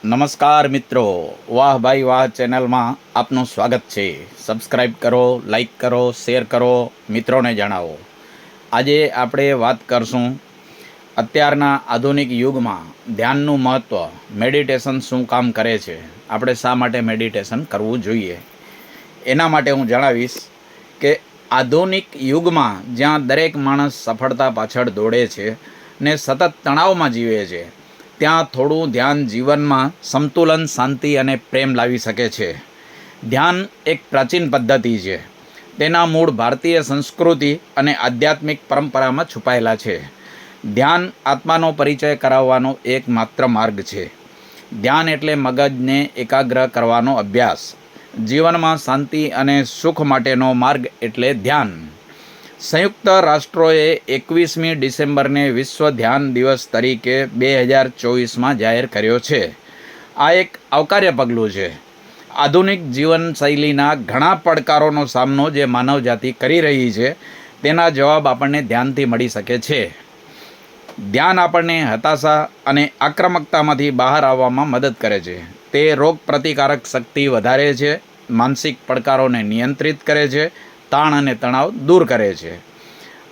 નમસ્કાર મિત્રો, વાહ ભાઈ વાહ ચેનલમાં આપનું સ્વાગત છે. સબસ્ક્રાઈબ કરો, લાઈક કરો, શેર કરો, મિત્રોને જણાવો. આજે આપણે વાત કરશું અત્યારના આધુનિક યુગમાં ધ્યાનનું મહત્ત્વ, મેડિટેશન શું કામ કરે છે, આપણે શા માટે મેડિટેશન કરવું જોઈએ. એના માટે હું જણાવીશ કે આધુનિક યુગમાં જ્યાં દરેક માણસ સફળતા પાછળ દોડે છે ને સતત તણાવમાં જીવે છે, ત્યાં થોડું ધ્યાન જીવનમાં સંતુલન, શાંતિ અને પ્રેમ લાવી શકે છે. ધ્યાન એક પ્રાચીન પદ્ધતિ છે. તેના મૂળ ભારતીય સંસ્કૃતિ અને આધ્યાત્મિક પરંપરામાં છુપાયેલા છે. ધ્યાન આત્માનો પરિચય કરાવવાનો એકમાત્ર માર્ગ છે. ધ્યાન એટલે મગજને એકાગ્ર કરવાનો અભ્યાસ. જીવનમાં શાંતિ અને સુખ માટેનો માર્ગ એટલે ધ્યાન. સંયુક્ત રાષ્ટ્રોએ 21મી ડિસેમ્બરને વિશ્વ ધ્યાન દિવસ તરીકે 2024માં જાહેર કર્યો છે. આ એક આવકાર્ય પગલું છે. આધુનિક જીવનશૈલીના ઘણા પડકારોનો સામનો જે માનવજાતિ કરી રહી છે, તેના જવાબ આપણને ધ્યાનથી મળી શકે છે. ધ્યાન આપણને હતાશા અને આક્રમકતામાંથી બહાર આવવામાં મદદ કરે છે. તે રોગ પ્રતિકારક શક્તિ વધારે છે, માનસિક પડકારોને નિયંત્રિત કરે છે, તાણ અને તણાવ દૂર કરે છે.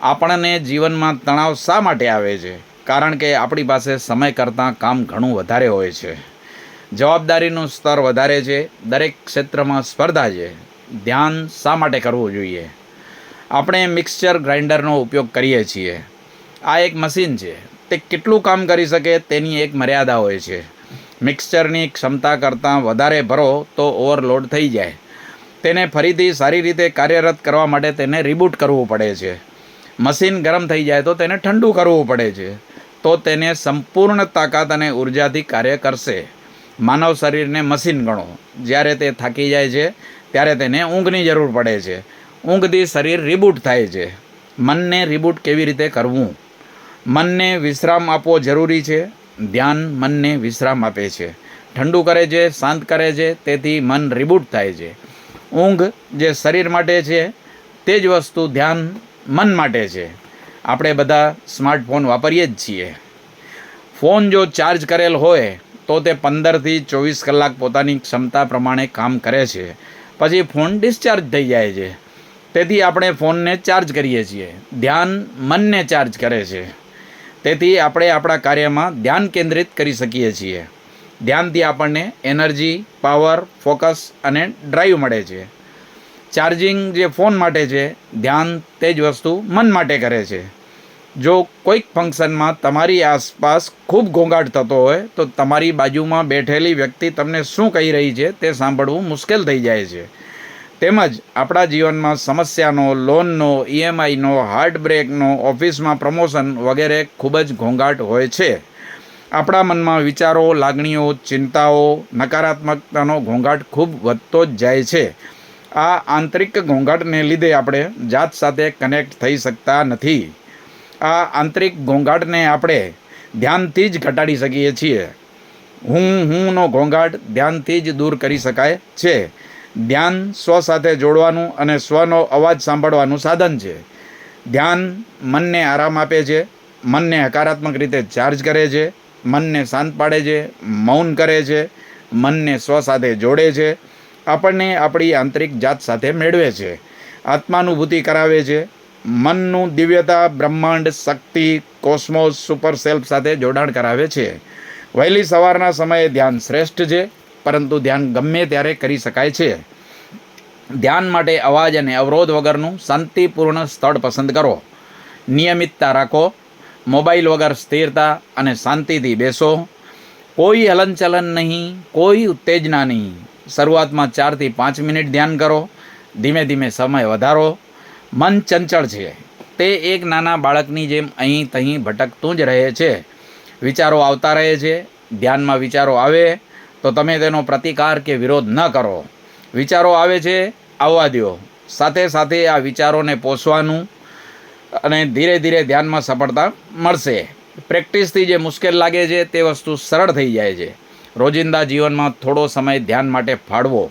આપણને જીવનમાં તણાવ શા માટે આવે છે? કારણ કે આપણી પાસે સમય કરતાં કામ ઘણું વધારે હોય છે. જવાબદારીનું સ્તર વધારે છે. દરેક ક્ષેત્રમાં સ્પર્ધા છે. ધ્યાન શા માટે કરવું જોઈએ? આપણે મિક્સચર ગ્રાઇન્ડરનો ઉપયોગ કરીએ છીએ. આ એક મશીન છે. તે કેટલું કામ કરી શકે તેની એક મર્યાદા હોય છે. મિક્સચરની ક્ષમતા કરતાં વધારે ભરો તો ઓવરલોડ થઈ જાય. તેને ફરીથી સારી રીતે કાર્યરત કરવા માટે તેને રિબૂટ કરવું પડે છે. મશીન ગરમ થઈ જાય તો તેને ઠંડુ કરવું પડે છે, તો તેને સંપૂર્ણ તાકાત અને ઉર્જાથી કાર્ય કરશે. માનવ શરીરને મશીન ગણો. જ્યારે તે થાકી જાય છે ત્યારે તેને ઊંઘની જરૂર પડે છે. ઊંઘથી શરીર રિબૂટ થાય છે. મનને રિબૂટ કેવી રીતે કરવું? મનને વિશ્રામ આપવો જરૂરી છે. ધ્યાન મનને વિશ્રામ આપે છે, ઠંડુ કરે છે, શાંત કરે છે. તેથી મન રિબૂટ થાય છે. ઊંઘ જે શરીર માટે છે, તે જ વસ્તુ ધ્યાન મન માટે છે. આપણે બધા સ્માર્ટફોન વાપરીએ જ છીએ. ફોન જો ચાર્જ કરેલ હોય તો તે 15થી 24 કલાક પોતાની ક્ષમતા પ્રમાણે કામ કરે છે. પછી ફોન ડિસ્ચાર્જ થઈ જાય છે. તેથી આપણે ફોનને ચાર્જ કરીએ છીએ. ધ્યાન મનને ચાર્જ કરે છે. તેથી આપણે આપણા કાર્યમાં ધ્યાન કેન્દ્રિત કરી શકીએ છીએ. ધ્યાનથી આપણને એનર્જી, પાવર, ફોકસ અને ડ્રાઈવ મળે છે. ચાર્જિંગ જે ફોન માટે છે, ધ્યાન તે જ વસ્તુ મન માટે કરે છે. જો કોઈક ફંક્શનમાં તમારી આસપાસ ખૂબ ઘોંઘાટ થતો હોય તો તમારી બાજુમાં બેઠેલી વ્યક્તિ તમને શું કહી રહી છે તે સાંભળવું મુશ્કેલ થઈ જાય છે. તેમજ આપણા જીવનમાં સમસ્યાનો, લોનનો, EMIનો, હાર્ટબ્રેકનો, ઓફિસમાં પ્રમોશન વગેરે ખૂબ જ ઘોંઘાટ હોય છે. આપણા મનમાં વિચારો, લાગણીઓ, ચિંતાઓ, નકારાત્મકતાનો ઘોંઘાટ ખૂબ વધતો જ જાય છે. આ આંતરિક ઘોંઘાટને લીધે આપણે જાત સાથે કનેક્ટ થઈ શકતા નથી. આ આંતરિક ઘોંઘાટને આપણે ધ્યાનથી જ ઘટાડી શકીએ છીએ. હુંનો ઘોંઘાટ ધ્યાનથી જ દૂર કરી શકાય છે. ધ્યાન સ્વ સાથે જોડવાનું અને સ્વનો અવાજ સાંભળવાનું સાધન છે. ધ્યાન મનને આરામ આપે છે, મનને હકારાત્મક રીતે ચાર્જ કરે છે, મનને શાંત પાડે છે, મૌન કરે છે, મનને સ્વ સાથે જોડે છે, આપણને આપણી આંતરિક જાત સાથે મેળવે છે, આત્માનુભૂતિ કરાવે છે, મનનું દિવ્યતા, બ્રહ્માંડ, શક્તિ, કોસ્મોસ, સુપર સેલ્ફ સાથે જોડાણ કરાવે છે. વહેલી સવારના સમયે ધ્યાન શ્રેષ્ઠ છે, પરંતુ ધ્યાન ગમે ત્યારે કરી શકાય છે. ધ્યાન માટે અવાજ અને અવરોધ વગરનું શાંતિપૂર્ણ સ્થળ પસંદ કરો. નિયમિતતા રાખો. મોબાઈલ વગર સ્થિરતા અને શાંતિથી બેસો. કોઈ હલનચલન નહીં, કોઈ ઉત્તેજના નહીં. શરૂઆતમાં 4થી 5 મિનિટ ધ્યાન કરો. ધીમે ધીમે સમય વધારો. મન ચંચળ છે. તે એક નાના બાળકની જેમ અહીં તહીં ભટકતું જ રહે છે. વિચારો આવતા રહે છે. ધ્યાનમાં વિચારો આવે તો તમે તેનો પ્રતિકાર કે વિરોધ ન કરો. વિચારો આવે છે, આવવા દો. સાથે સાથે આ વિચારોને પોષવાનું અને ધીરે ધીરે ધ્યાનમાં સફળતા મળશે. પ્રેક્ટિસથી જે મુશ્કેલ લાગે છે તે વસ્તુ સરળ થઈ જાય છે. રોજિંદા જીવનમાં થોડો સમય ધ્યાન માટે ફાળવો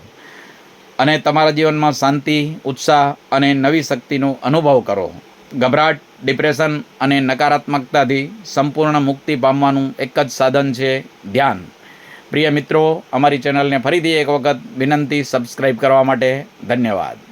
અને તમારા જીવનમાં શાંતિ, ઉત્સાહ અને નવી શક્તિનો અનુભવ કરો. ગભરાટ, ડિપ્રેશન અને નકારાત્મકતાથી સંપૂર્ણ મુક્તિ પામવાનું એક જ સાધન છે, ધ્યાન. પ્રિય મિત્રો, અમારી ચેનલને ફરીથી એક વખત વિનંતી સબસ્ક્રાઈબ કરવા માટે. ધન્યવાદ.